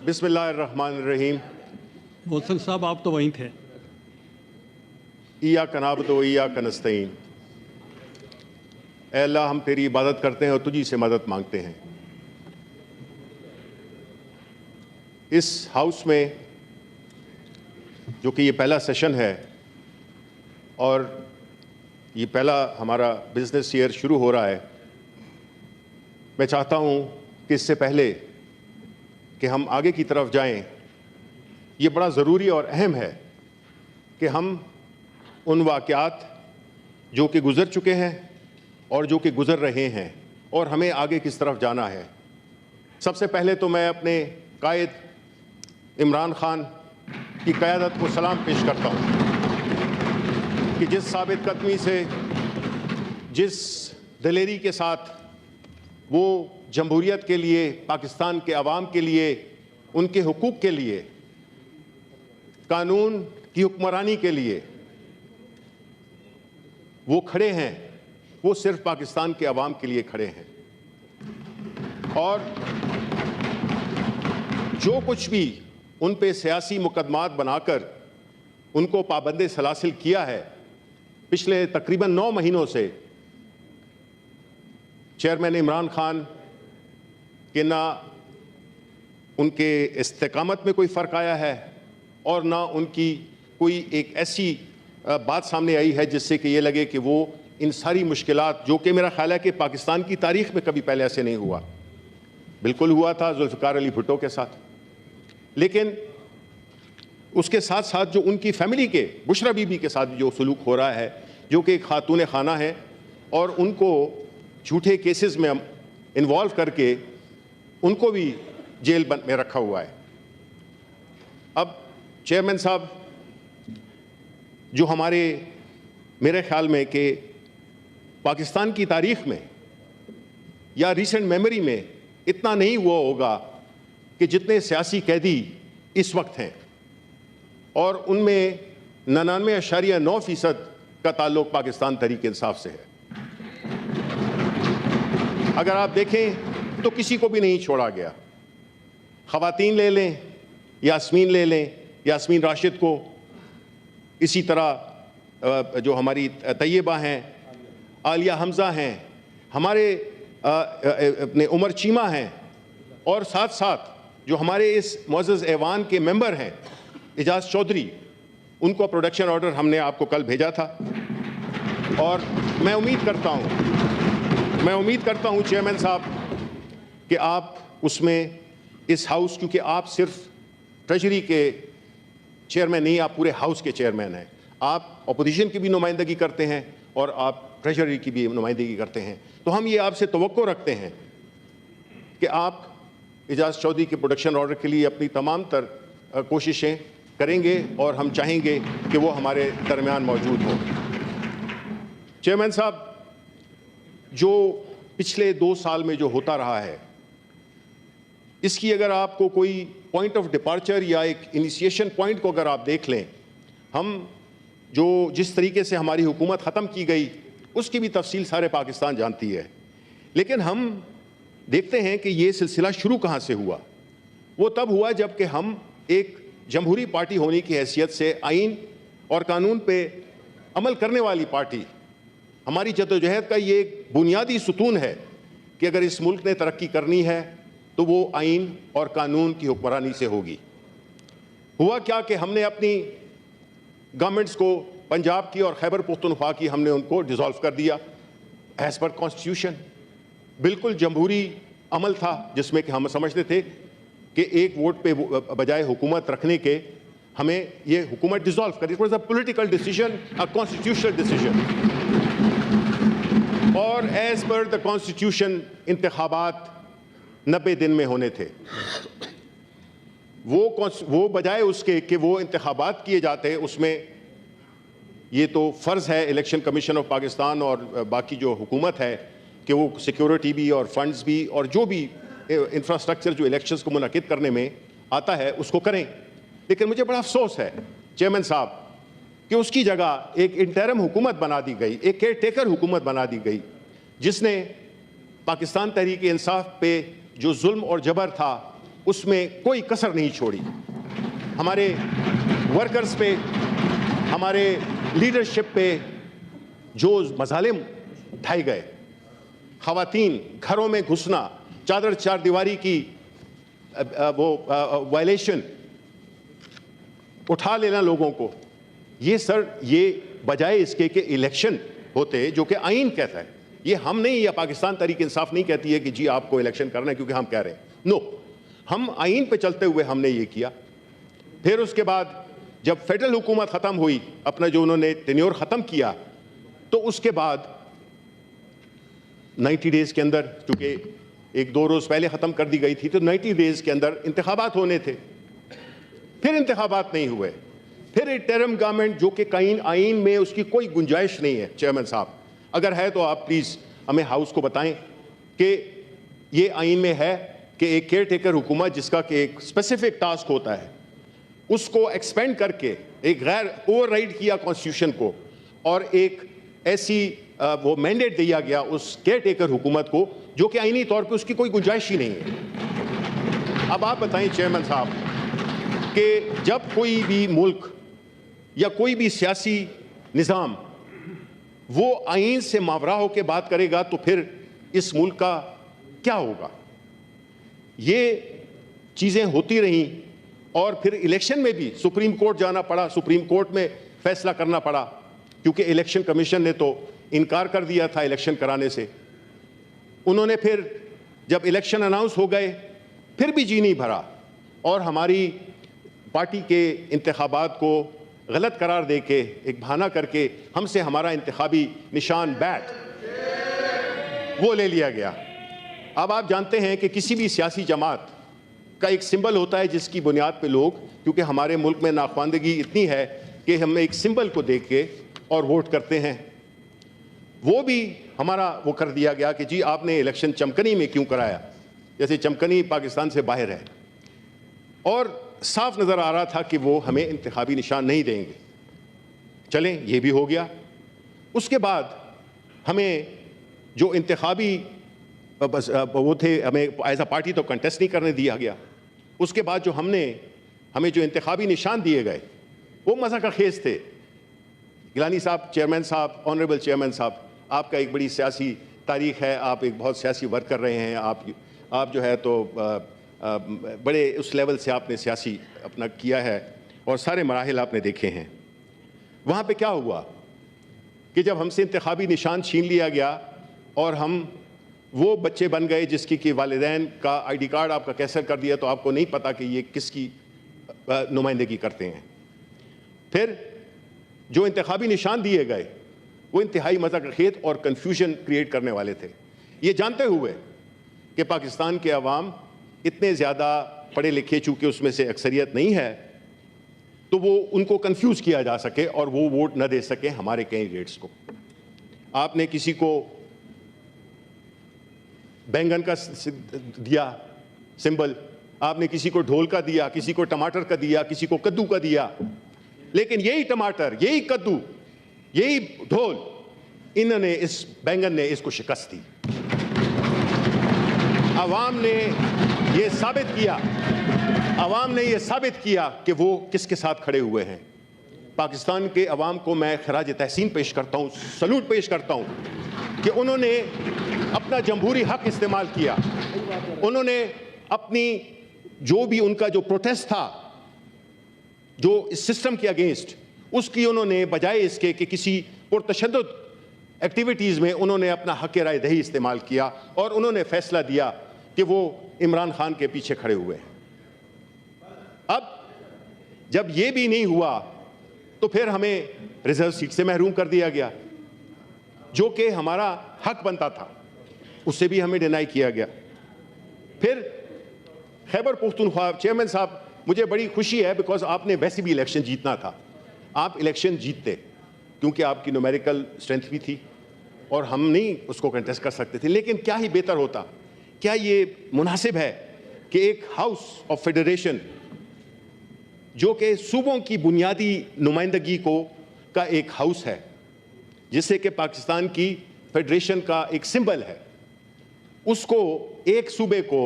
بسم اللہ الرحمن الرحیم۔ محسن صاحب آپ تو وہیں تھے۔ ایاک نعبد و ایاک نستعین۔ اے اللہ ہم تیری عبادت کرتے ہیں اور تجھی سے مدد مانگتے ہیں۔ اس ہاؤس میں جو کہ یہ پہلا سیشن ہے اور یہ پہلا ہمارا بزنس ایئر شروع ہو رہا ہے، میں چاہتا ہوں کہ اس سے پہلے کہ ہم آگے کی طرف جائیں، یہ بڑا ضروری اور اہم ہے کہ ہم ان واقعات جو کہ گزر چکے ہیں اور جو کہ گزر رہے ہیں اور ہمیں آگے کس طرف جانا ہے، سب سے پہلے تو میں اپنے قائد عمران خان کی قیادت کو سلام پیش کرتا ہوں کہ جس ثابت قدمی سے، جس دلیری کے ساتھ وہ جمہوریت کے لیے، پاکستان کے عوام کے لیے، ان کے حقوق کے لیے، قانون کی حکمرانی کے لیے وہ کھڑے ہیں، وہ صرف پاکستان کے عوام کے لیے کھڑے ہیں۔ اور جو کچھ بھی ان پہ سیاسی مقدمات بنا کر ان کو پابند سلاسل کیا ہے پچھلے تقریباً 9 مہینوں سے، چیئرمین عمران خان کہ نہ ان کے استقامت میں کوئی فرق آیا ہے اور نہ ان کی کوئی ایک ایسی بات سامنے آئی ہے جس سے کہ یہ لگے کہ وہ ان ساری مشکلات، جو کہ میرا خیال ہے کہ پاکستان کی تاریخ میں کبھی پہلے ایسے نہیں ہوا، بالکل ہوا تھا ذوالفقار علی بھٹو کے ساتھ، لیکن اس کے ساتھ ساتھ جو ان کی فیملی کے بشرا بی بی کے ساتھ جو سلوک ہو رہا ہے، جو کہ ایک خاتون خانہ ہے اور ان کو جھوٹے کیسز میں انوالو کر کے ان کو بھی جیل میں رکھا ہوا ہے۔ اب چیئرمین صاحب، جو میرے خیال میں کہ پاکستان کی تاریخ میں یا ریسنٹ میموری میں اتنا نہیں ہوا ہوگا کہ جتنے سیاسی قیدی اس وقت ہیں، اور ان میں 99.9% کا تعلق پاکستان تحریک انصاف سے ہے۔ اگر آپ دیکھیں تو کسی کو بھی نہیں چھوڑا گیا۔ خواتین لے لیں، یاسمین لے لیں، یاسمین راشد کو، اسی طرح جو ہماری طیبہ ہیں، عالیہ حمزہ ہیں، ہمارے اپنے عمر چیمہ ہیں، اور ساتھ ساتھ جو ہمارے اس معزز ایوان کے ممبر ہیں اعجاز چودھری، ان کو پروڈکشن آرڈر ہم نے آپ کو کل بھیجا تھا، اور میں امید کرتا ہوں چیئرمین صاحب کہ آپ اس میں اس ہاؤس، کیونکہ آپ صرف ٹریجری کے چیئرمین نہیں، آپ پورے ہاؤس کے چیئرمین ہیں، آپ اپوزیشن کی بھی نمائندگی کرتے ہیں اور آپ ٹریجری کی بھی نمائندگی کرتے ہیں، تو ہم یہ آپ سے توقع رکھتے ہیں کہ آپ اعجاز چودھری کے پروڈکشن آرڈر کے لیے اپنی تمام تر کوششیں کریں گے، اور ہم چاہیں گے کہ وہ ہمارے درمیان موجود ہوں۔ چیئرمین صاحب، جو پچھلے 2 سال میں جو ہوتا رہا ہے، اس کی اگر آپ کو کوئی پوائنٹ آف ڈپارچر یا ایک انیشیشن پوائنٹ کو اگر آپ دیکھ لیں، ہم جس طریقے سے ہماری حکومت ختم کی گئی اس کی بھی تفصیل سارے پاکستان جانتی ہے، لیکن ہم دیکھتے ہیں کہ یہ سلسلہ شروع کہاں سے ہوا۔ وہ تب ہوا جب کہ ہم ایک جمہوری پارٹی ہونے کی حیثیت سے آئین اور قانون پہ عمل کرنے والی پارٹی، ہماری جدوجہد کا یہ ایک بنیادی ستون ہے کہ اگر اس ملک نے ترقی کرنی ہے تو وہ آئین اور قانون کی حکمرانی سے ہوگی۔ ہوا کیا کہ ہم نے اپنی گورنمنٹس کو، پنجاب کی اور خیبر پختونخوا کی، ہم نے ان کو ڈیزالو کر دیا ایز پر کانسٹیٹیوشن۔ بالکل جمہوری عمل تھا جس میں کہ ہم سمجھتے تھے کہ ایک ووٹ پہ بجائے حکومت رکھنے کے ہمیں یہ حکومت ڈیزالو کریں۔ It was a political decision, a constitutional decision, اور ایز پر دا کانسٹیٹیوشن انتخابات 90 دن میں ہونے تھے۔ وہ بجائے اس کے کہ وہ انتخابات کیے جاتے، اس میں یہ تو فرض ہے الیکشن کمیشن آف پاکستان اور باقی جو حکومت ہے کہ وہ سیکیورٹی بھی اور فنڈز بھی اور جو بھی انفراسٹرکچر جو الیکشنز کو منعقد کرنے میں آتا ہے اس کو کریں، لیکن مجھے بڑا افسوس ہے چیئرمین صاحب کہ اس کی جگہ ایک انٹرم حکومت بنا دی گئی، ایک کیئر ٹیکر حکومت بنا دی گئی، جس نے پاکستان تحریک انصاف پہ جو ظلم اور جبر تھا اس میں کوئی کسر نہیں چھوڑی. ہمارے ورکرز پہ, ہمارے لیڈرشپ پہ جو مظالم اٹھائے گئے, خواتین گھروں میں گھسنا, چادر چار دیواری کی وہ وائلیشن اٹھا لینا لوگوں کو, یہ سر یہ بجائے اس کے کہ الیکشن ہوتے جو کہ آئین کہتا ہے, یہ ہم نہیں, یا پاکستان تحریک انصاف نہیں کہتی ہے کہ جی آپ کو الیکشن کرنا ہے کیونکہ ہم کہہ رہے ہیں, نو, ہم آئین پہ چلتے ہوئے ہم نے یہ کیا. پھر اس کے بعد جب فیڈرل حکومت ختم ہوئی, اپنا جو انہوں نے ٹینیور ختم کیا, تو اس کے بعد 90 ڈیز کے اندر, چونکہ ایک دو روز پہلے ختم کر دی گئی تھی, تو 90 ڈیز کے اندر انتخابات ہونے تھے. پھر انتخابات نہیں ہوئے, پھر انٹرم گورنمنٹ جو کہ آئین میں اس کی کوئی گنجائش نہیں ہے. چیئرمین صاحب اگر ہے تو آپ پلیز ہمیں ہاؤس کو بتائیں کہ یہ آئین میں ہے کہ ایک کیئر ٹیکر حکومت جس کا کہ ایک اسپیسیفک ٹاسک ہوتا ہے, اس کو ایکسپینڈ کر کے ایک غیر اوور رائڈ کیا کانسٹیٹیوشن کو, اور ایک ایسی وہ مینڈیٹ دیا گیا اس کیئر ٹیکر حکومت کو جو کہ آئینی طور پہ اس کی کوئی گنجائش ہی نہیں ہے. اب آپ بتائیں چیئرمین صاحب کہ جب کوئی بھی ملک یا کوئی بھی سیاسی نظام وہ آئین سے ماورا ہو کے بات کرے گا تو پھر اس ملک کا کیا ہوگا؟ یہ چیزیں ہوتی رہیں, اور پھر الیکشن میں بھی سپریم کورٹ جانا پڑا, سپریم کورٹ میں فیصلہ کرنا پڑا, کیونکہ الیکشن کمیشن نے تو انکار کر دیا تھا الیکشن کرانے سے. انہوں نے پھر جب الیکشن اناؤنس ہو گئے پھر بھی جی نہیں بھرا, اور ہماری پارٹی کے انتخابات کو غلط قرار دے کے, ایک بہانہ کر کے, ہم سے ہمارا انتخابی نشان بیٹ وہ لے لیا گیا. اب آپ جانتے ہیں کہ کسی بھی سیاسی جماعت کا ایک سمبل ہوتا ہے جس کی بنیاد پہ لوگ, کیونکہ ہمارے ملک میں ناخواندگی اتنی ہے کہ ہم ایک سمبل کو دیکھ کے اور ووٹ کرتے ہیں, وہ بھی ہمارا وہ کر دیا گیا کہ جی آپ نے الیکشن چمکنی میں کیوں کرایا, جیسے چمکنی پاکستان سے باہر ہے, اور صاف نظر آ رہا تھا کہ وہ ہمیں انتخابی نشان نہیں دیں گے. چلیں یہ بھی ہو گیا. اس کے بعد ہمیں جو انتخابی وہ تھے, ہمیں ایز اے پارٹی تو کنٹیسٹ نہیں کرنے دیا گیا. اس کے بعد جو ہمیں جو انتخابی نشان دیے گئے وہ مزہ کا خیز تھے. گیلانی صاحب, چیئرمین صاحب, آنریبل چیئرمین صاحب, آپ کا ایک بڑی سیاسی تاریخ ہے, آپ ایک بہت سیاسی ورک کر رہے ہیں, آپ جو ہے تو بڑے اس لیول سے آپ نے سیاسی اپنا کیا ہے اور سارے مراحل آپ نے دیکھے ہیں. وہاں پہ کیا ہوا کہ جب ہم سے انتخابی نشان چھین لیا گیا اور ہم وہ بچے بن گئے جس کی کہ والدین کا آئی ڈی کارڈ آپ کا کیسر کر دیا, تو آپ کو نہیں پتا کہ یہ کس کی نمائندگی کرتے ہیں. پھر جو انتخابی نشان دیے گئے وہ انتہائی مذاق خیز اور کنفیوژن کریٹ کرنے والے تھے, یہ جانتے ہوئے کہ پاکستان کے عوام اتنے زیادہ پڑھے لکھے چونکہ اس میں سے اکثریت نہیں ہے, تو وہ ان کو کنفیوز کیا جا سکے اور وہ ووٹ نہ دے سکیں ہمارے کینڈیڈیٹس کو. آپ نے کسی کو بینگن کا دیا سمبل, آپ نے کسی کو ڈھول کا دیا, کسی کو ٹماٹر کا دیا, کسی کو کدو کا دیا, لیکن یہی ٹماٹر, یہی کدو, یہی ڈھول, انہوں نے اس بینگن نے اس کو شکست دی. عوام نے یہ ثابت کیا کہ وہ کس کے ساتھ کھڑے ہوئے ہیں. پاکستان کے عوام کو میں خراج تحسین پیش کرتا ہوں, سلوٹ پیش کرتا ہوں کہ انہوں نے اپنا جمہوری حق استعمال کیا. انہوں نے اپنی جو بھی ان کا جو پروٹیسٹ تھا جو اس سسٹم کے اگینسٹ, اس کی انہوں نے بجائے اس کے کہ کسی پرتشدد ایکٹیویٹیز میں انہوں نے اپنا حق رائے دہی استعمال کیا اور انہوں نے فیصلہ دیا کہ وہ عمران خان کے پیچھے کھڑے ہوئے ہیں. اب جب یہ بھی نہیں ہوا تو پھر ہمیں ریزرو سیٹ سے محروم کر دیا گیا, جو کہ ہمارا حق بنتا تھا, اس سے بھی ہمیں ڈینائی کیا گیا. پھر خیبر پختونخوا, چیئرمین صاحب مجھے بڑی خوشی ہے بیکاز آپ نے ویسے بھی الیکشن جیتنا تھا, آپ الیکشن جیتتے کیونکہ آپ کی نومیریکل اسٹرینتھ بھی تھی اور ہم نہیں اس کو کنٹیسٹ کر سکتے تھے. لیکن کیا ہی بہتر ہوتا, کیا یہ مناسب ہے کہ ایک ہاؤس آف فیڈریشن جو کہ صوبوں کی بنیادی نمائندگی کا ایک ہاؤس ہے, جس سے کہ پاکستان کی فیڈریشن کا ایک سمبل ہے, اس کو ایک صوبے کو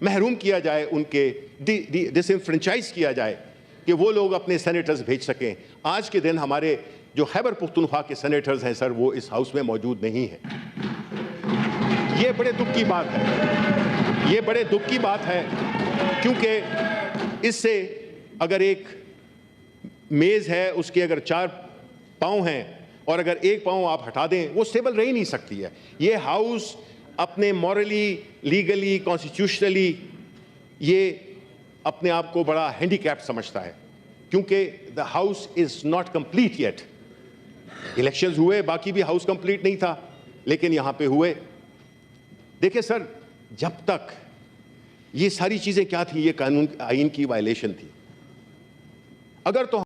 محروم کیا جائے, ان کے ڈس انفرنچائز کیا جائے کہ وہ لوگ اپنے سینیٹرز بھیج سکیں. آج کے دن ہمارے جو خیبر پختونخوا کے سینیٹرز ہیں سر, وہ اس ہاؤس میں موجود نہیں ہیں. یہ بڑے دکھ کی بات ہے, یہ بڑے دکھ کی بات ہے, کیونکہ اس سے اگر ایک میز ہے, اس کے اگر 4 پاؤں ہیں اور اگر ایک پاؤں آپ ہٹا دیں, وہ اسٹیبل رہ ہی نہیں سکتی ہے. یہ ہاؤس اپنے مورلی, لیگلی, کانسٹیٹیوشنلی یہ اپنے آپ کو بڑا ہینڈی کیپ سمجھتا ہے, کیونکہ the house is not complete yet. Elections ہوئے, باقی بھی ہاؤس کمپلیٹ نہیں تھا, لیکن یہاں پہ ہوئے. دیکھیں سر, جب تک یہ ساری چیزیں کیا تھیں, یہ قانون آئین کی وائلیشن تھی. اگر تو